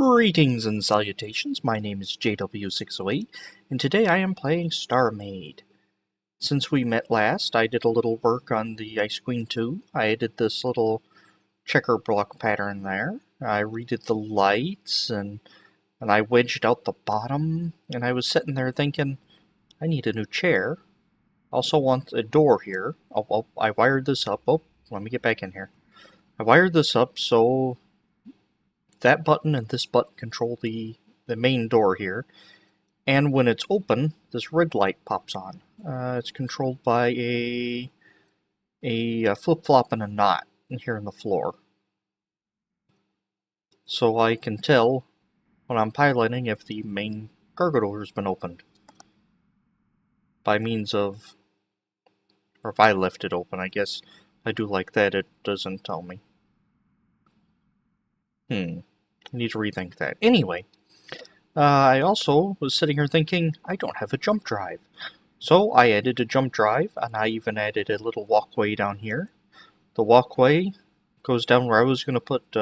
Greetings and salutations, my name is JW608, and today I am playing Starmade. Since we met last, I did a little work on the Ice Queen 2. I added this little checker block pattern there. I redid the lights, and I wedged out the bottom, and I was sitting there thinking, I need a new chair. Also want a door here. I wired this up. Oh, let me get back in here. I wired this up so that button and this button control the main door here, and when it's open, this red light pops on. It's controlled by a flip-flop and a knot here in the floor. So I can tell when I'm piloting if the main cargo door has been opened. By means of, or if I left it open, I guess I do like that, it doesn't tell me. I need to rethink that. Anyway, I also was sitting here thinking, I don't have a jump drive. So I added a jump drive, and I even added a little walkway down here. The walkway goes down where I was going to put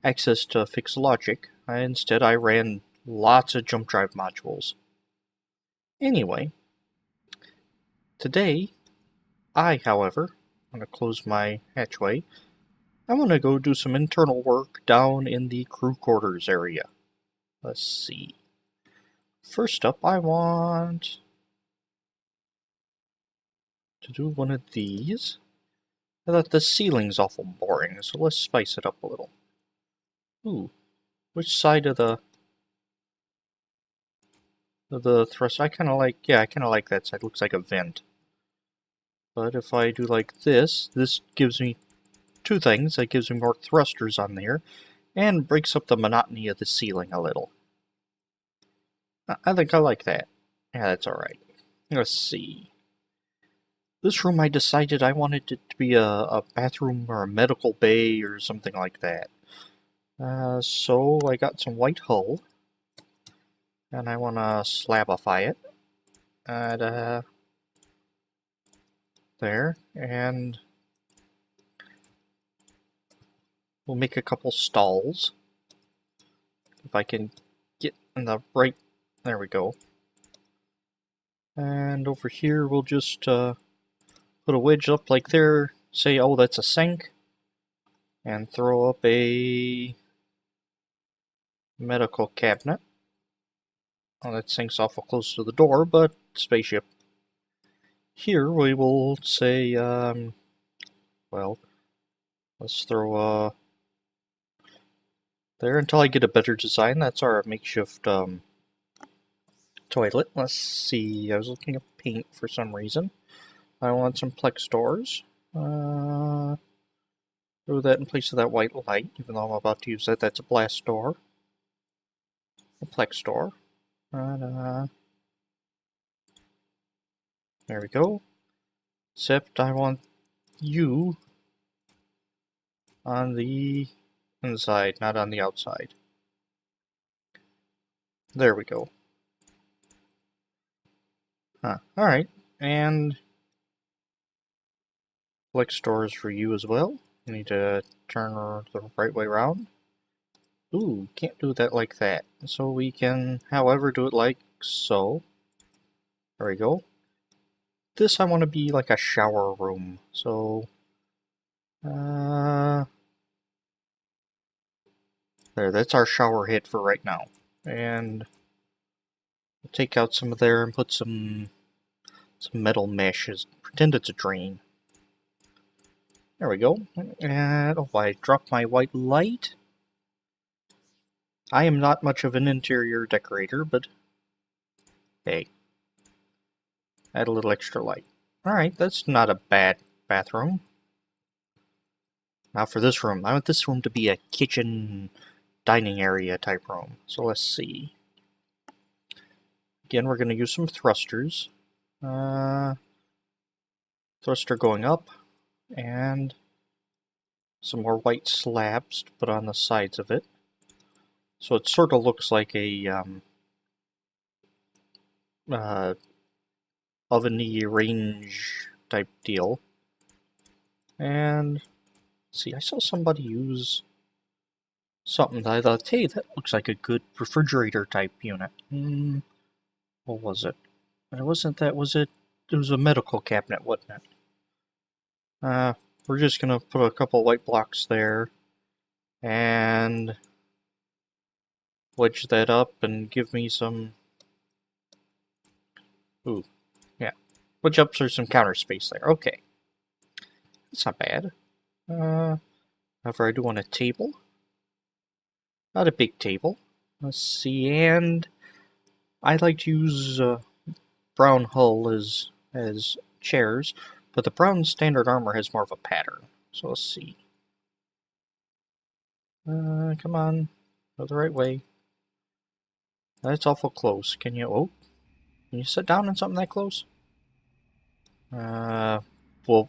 access to fixed logic. Instead, I ran lots of jump drive modules. Anyway, today, however, I'm going to close my hatchway. I want to go do some internal work down in the crew quarters area. Let's see. First up, I want to do one of these. I thought the ceiling's awful boring, so let's spice it up a little. Ooh, which side of the thrust? I kind of like that side. Looks like a vent. But if I do like this gives me two things. It gives me more thrusters on there, and breaks up the monotony of the ceiling a little. I think I like that. Yeah, that's alright. Let's see. This room, I decided I wanted it to be a bathroom or a medical bay or something like that. So I got some white hull, and I want to slabify it. And, there, and we'll make a couple stalls. If I can get in the right, there we go. And over here we'll just put a wedge up like there, say, oh, that's a sink, and throw up a medical cabinet. Well, that sink's awful close to the door, but spaceship. Here we will say, well, let's throw there until I get a better design. That's our makeshift toilet. Let's see, I was looking at paint for some reason. I want some plex doors. Throw that in place of that white light, even though I'm about to use that. That's a blast door. A plex door. And, there we go. Except I want you on the inside, not on the outside. There we go. Alright, and flex doors for you as well. You need to turn her the right way around. Ooh, can't do that like that. So we can, however, do it like so. There we go. This I want to be like a shower room. So, there, that's our shower head for right now. And we'll take out some of there and put some metal meshes. Pretend it's a drain. There we go. And, oh, I dropped my white light. I am not much of an interior decorator, but hey, add a little extra light. Alright, that's not a bad bathroom. Now for this room. I want this room to be a kitchen, dining area type room. So let's see. Again, we're going to use some thrusters. Thruster going up, and some more white slabs to put on the sides of it. So it sort of looks like a oven-y range type deal. And see, I saw somebody use something that I thought, hey, that looks like a good refrigerator type unit. What was it? It wasn't that, was it? It was a medical cabinet, wasn't it? We're just gonna put a couple white blocks there and wedge that up and give me some. Ooh, yeah. Wedge up so there's some counter space there. Okay. That's not bad. However, I do want a table. Not a big table. Let's see, and I like to use brown hull as chairs, but the brown standard armor has more of a pattern. So let's see. Come on, go the right way. That's awful close. Can you sit down on something that close? Well,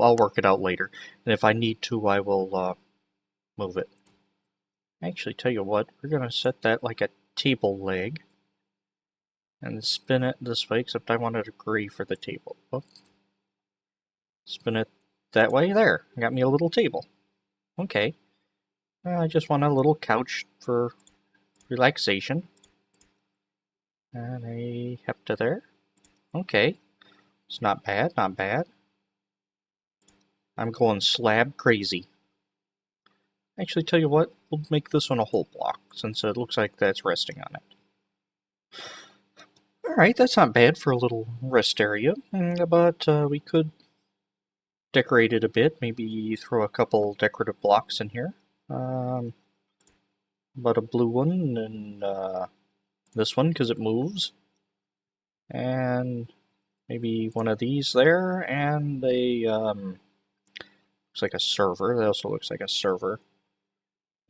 I'll work it out later, and if I need to, I will move it. Actually, tell you what, we're gonna set that like a table leg, and spin it this way. Except I wanted a gray for the table. Oh. Spin it that way. There, got me a little table. Okay. I just want a little couch for relaxation. And a hepta there. Okay. It's not bad, not bad. I'm going slab crazy. Actually, tell you what, we'll make this one a whole block, since it looks like that's resting on it. Alright, that's not bad for a little rest area, but we could decorate it a bit, maybe throw a couple decorative blocks in here. But a blue one, and this one, because it moves. And maybe one of these there, and a, looks like a server. That also looks like a server.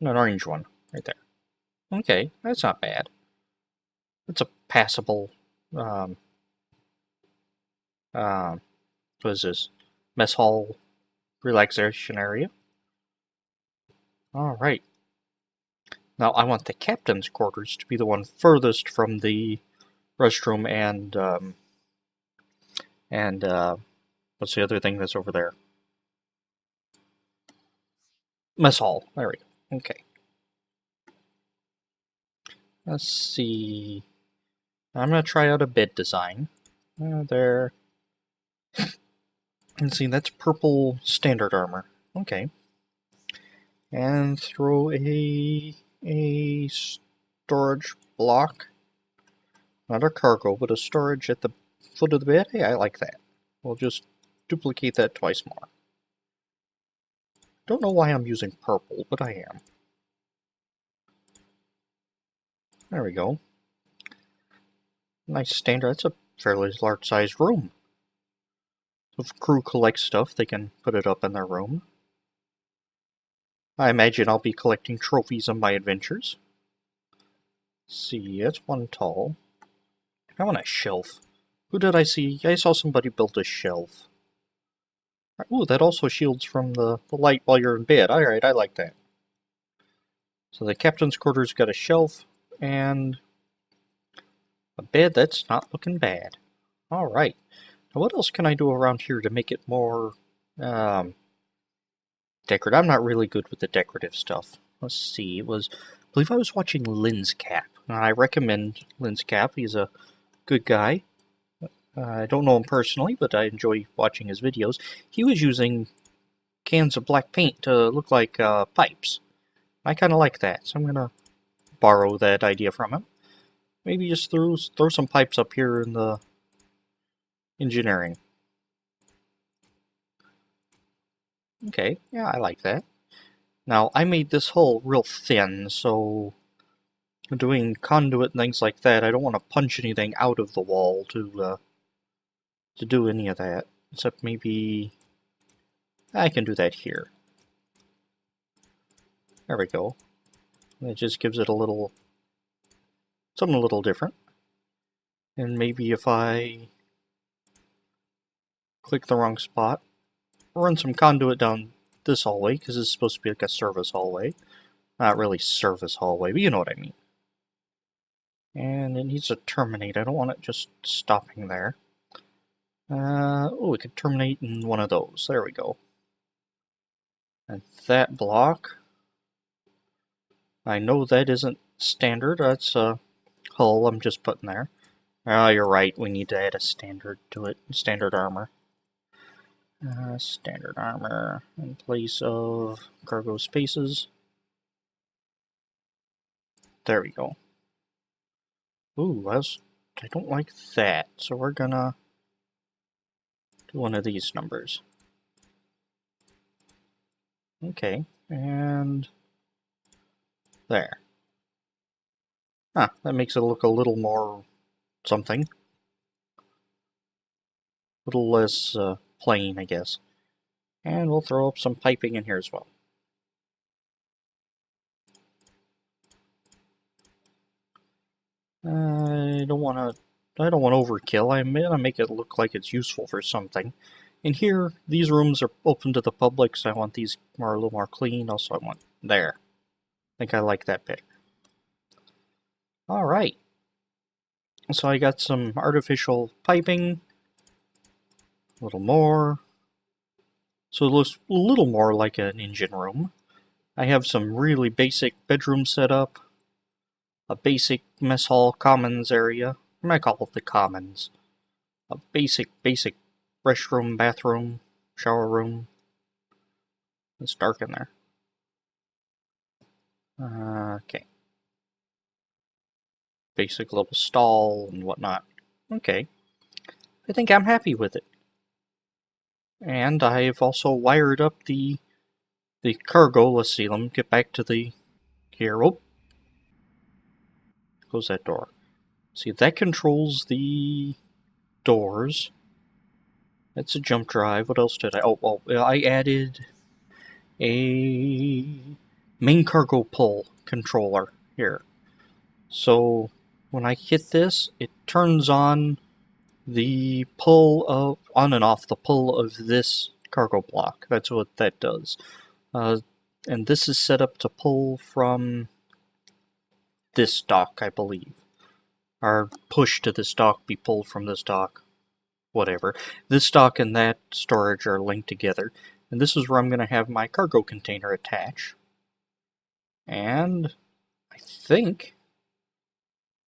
And an orange one, right there. Okay, that's not bad. It's a passable, what is this? Mess hall relaxation area. Alright. Now I want the captain's quarters to be the one furthest from the restroom and what's the other thing that's over there? Mess hall. There we go. Okay. Let's see. I'm going to try out a bed design. There. Let's see, that's purple standard armor. Okay. And throw a storage block. Not a cargo, but a storage at the foot of the bed. Hey, I like that. We'll just duplicate that twice more. Don't know why I'm using purple, but I am. There we go. Nice standard. That's a fairly large-sized room. So if crew collects stuff, they can put it up in their room. I imagine I'll be collecting trophies on my adventures. Let's see, that's one tall. I want a shelf. Who did I see? I saw somebody build a shelf. Ooh, that also shields from the light while you're in bed. Alright, I like that. So the captain's quarters got a shelf and a bed. That's not looking bad. Alright. Now what else can I do around here to make it more decorative? I'm not really good with the decorative stuff. Let's see. I believe I was watching Lynn's Cap. I recommend Lynn's Cap. He's a good guy. I don't know him personally, but I enjoy watching his videos. He was using cans of black paint to look like pipes. I kind of like that, so I'm going to borrow that idea from him. Maybe just throw some pipes up here in the engineering. Okay, yeah, I like that. Now, I made this hull real thin, so doing conduit and things like that, I don't want to punch anything out of the wall to do any of that. Except maybe I can do that here. There we go. It just gives it a little, something a little different. And maybe if I click the wrong spot, run some conduit down this hallway, because it's supposed to be like a service hallway. Not really service hallway, but you know what I mean. And it needs to terminate. I don't want it just stopping there. Oh, it could terminate in one of those. There we go. And that block, I know that isn't standard. That's a hull I'm just putting there. Ah, you're right. We need to add a standard to it. Standard armor. Standard armor in place of cargo spaces. There we go. Ooh, I don't like that. So we're gonna do one of these numbers. Okay, and there. Ah, that makes it look a little more something. A little less plain, I guess. And we'll throw up some piping in here as well. I don't want to overkill. I'm gonna make it look like it's useful for something. And here, these rooms are open to the public, so I want these a little more clean. Also, I want there. I think I like that bit. All right. So I got some artificial piping. A little more. So it looks a little more like an engine room. I have some really basic bedroom setup. A basic mess hall commons area. I might call it the commons. A basic restroom, bathroom, shower room. It's dark in there. Okay. Basic little stall and whatnot. Okay. I think I'm happy with it. And I've also wired up the cargo. Let's see, let me get back to the here. Oh, close that door. See, that controls the doors. That's a jump drive. What else did I? Oh, I added a main cargo pull controller here. So when I hit this, it turns on the pull of on and off the pull of this cargo block. That's what that does. And this is set up to pull from this dock, I believe. Or push to this dock, be pulled from this dock. Whatever. This dock and that storage are linked together. And this is where I'm going to have my cargo container attach. And I think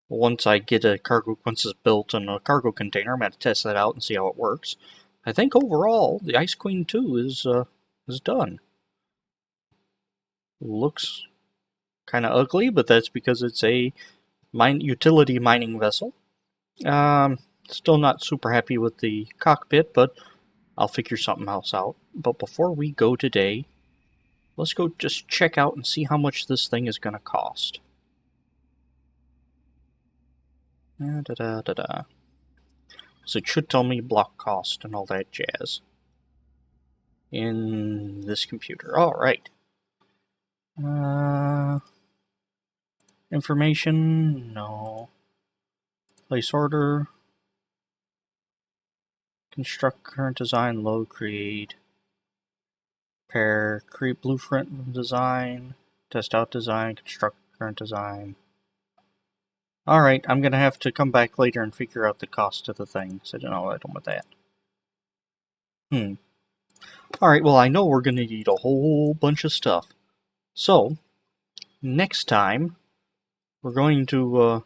once it's built in a cargo container, I'm going to test that out and see how it works. I think overall, the Ice Queen 2 is done. Looks kind of ugly, but that's because it's a utility mining vessel. Still not super happy with the cockpit, but I'll figure something else out. But before we go today, let's go just check out and see how much this thing is going to cost. So it should tell me block cost and all that jazz in this computer. Alright. Information? No. Place order. Construct current design, load, create. Prepare, create blueprint design. Test out design, construct current design. Alright, I'm going to have to come back later and figure out the cost of the thing, so I don't know what I'm with that. Alright, well I know we're going to need a whole bunch of stuff. So, next time, we're going to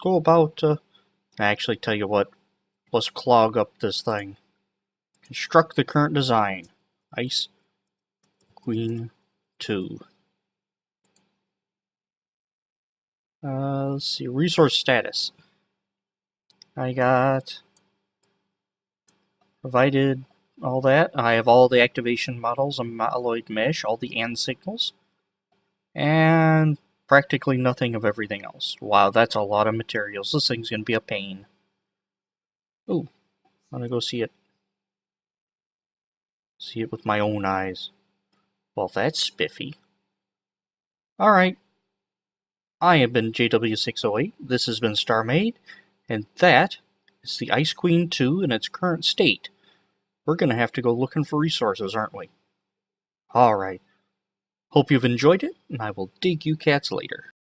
go about, actually tell you what, let's clog up this thing. Construct the current design. Ice Queen 2. Let's see, resource status. I got provided all that. I have all the activation models, a alloyed mesh, all the AND signals, and practically nothing of everything else. Wow, that's a lot of materials. This thing's gonna be a pain. Ooh, I'm gonna go see it. See it with my own eyes. Well, that's spiffy. Alright. I have been JW608, this has been Starmade, and that is the Ice Queen 2 in its current state. We're going to have to go looking for resources, aren't we? Alright. Hope you've enjoyed it, and I will dig you cats later.